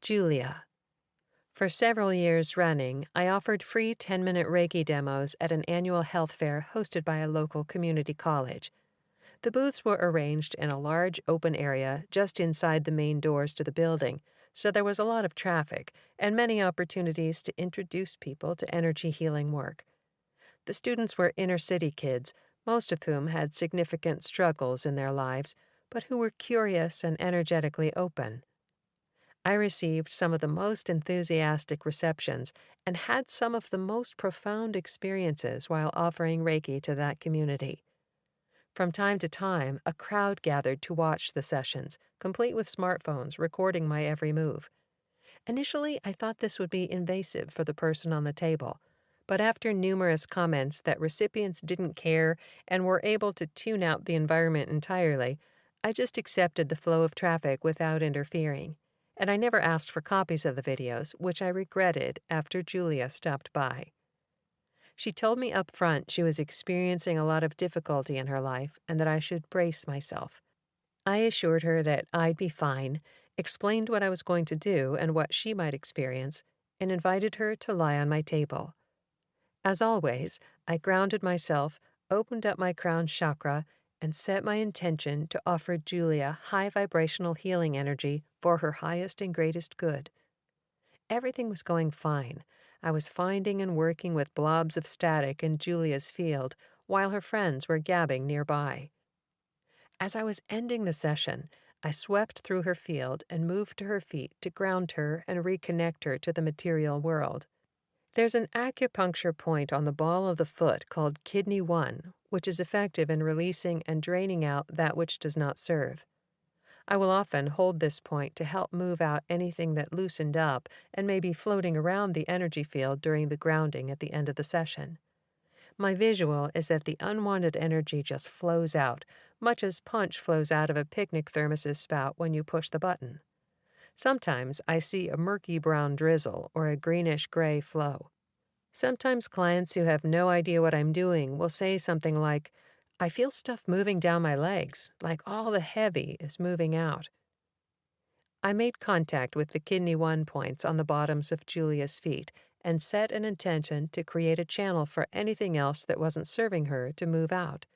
Julia. For several years running, I offered free 10-minute Reiki demos at an annual health fair hosted by a local community college. The booths were arranged in a large open area just inside the main doors to the building, so there was a lot of traffic and many opportunities to introduce people to energy healing work. The students were inner city kids, most of whom had significant struggles in their lives, but who were curious and energetically open. I received some of the most enthusiastic receptions and had some of the most profound experiences while offering Reiki to that community. From time to time, a crowd gathered to watch the sessions, complete with smartphones recording my every move. Initially, I thought this would be invasive for the person on the table, but after numerous comments that recipients didn't care and were able to tune out the environment entirely, I just accepted the flow of traffic without interfering. And I never asked for copies of the videos, which I regretted after Julia stopped by. She told me up front she was experiencing a lot of difficulty in her life and that I should brace myself. I assured her that I'd be fine, explained what I was going to do and what she might experience, and invited her to lie on my table. As always, I grounded myself, opened up my crown chakra, and set my intention to offer Julia high vibrational healing energy for her highest and greatest good. Everything was going fine. I was finding and working with blobs of static in Julia's field while her friends were gabbing nearby. As I was ending the session, I swept through her field and moved to her feet to ground her and reconnect her to the material world. There's an acupuncture point on the ball of the foot called Kidney 1, which is effective in releasing and draining out that which does not serve. I will often hold this point to help move out anything that loosened up and may be floating around the energy field during the grounding at the end of the session. My visual is that the unwanted energy just flows out, much as punch flows out of a picnic thermos's spout when you push the button. Sometimes I see a murky brown drizzle or a greenish-gray flow. Sometimes clients who have no idea what I'm doing will say something like, "I feel stuff moving down my legs, like all the heavy is moving out." I made contact with the Kidney 1 points on the bottoms of Julia's feet and set an intention to create a channel for anything else that wasn't serving her to move out.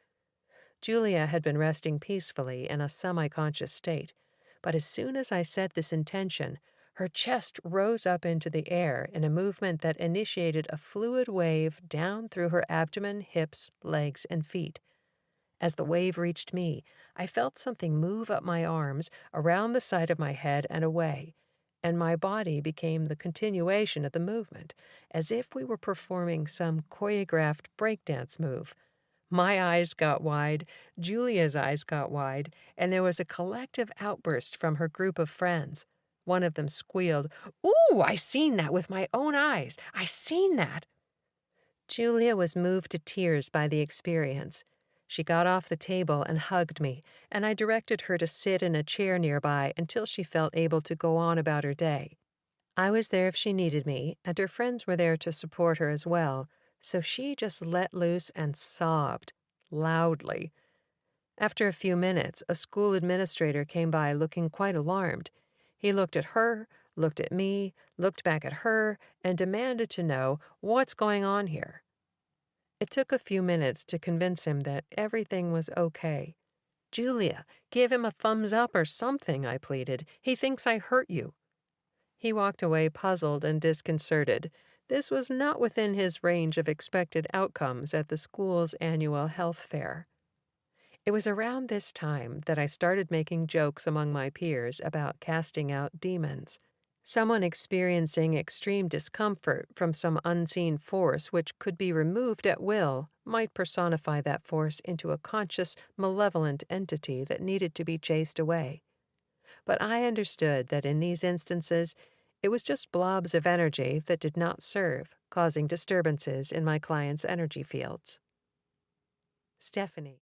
Julia had been resting peacefully in a semi-conscious state, but as soon as I set this intention, her chest rose up into the air in a movement that initiated a fluid wave down through her abdomen, hips, legs, and feet. As the wave reached me, I felt something move up my arms, around the side of my head and away, and my body became the continuation of the movement, as if we were performing some choreographed breakdance move. My eyes got wide, Julia's eyes got wide, and there was a collective outburst from her group of friends. One of them squealed, "Ooh, I seen that with my own eyes. I seen that." Julia was moved to tears by the experience. She got off the table and hugged me, and I directed her to sit in a chair nearby until she felt able to go on about her day. I was there if she needed me, and her friends were there to support her as well, so she just let loose and sobbed, loudly. After a few minutes, a school administrator came by looking quite alarmed. He looked at her, looked at me, looked back at her, and demanded to know what's going on here. It took a few minutes to convince him that everything was okay. "Julia, give him a thumbs up or something," I pleaded. "He thinks I hurt you." He walked away puzzled and disconcerted. This was not within his range of expected outcomes at the school's annual health fair. It was around this time that I started making jokes among my peers about casting out demons. Someone experiencing extreme discomfort from some unseen force which could be removed at will might personify that force into a conscious, malevolent entity that needed to be chased away. But I understood that in these instances, it was just blobs of energy that did not serve, causing disturbances in my clients' energy fields. Stephanie.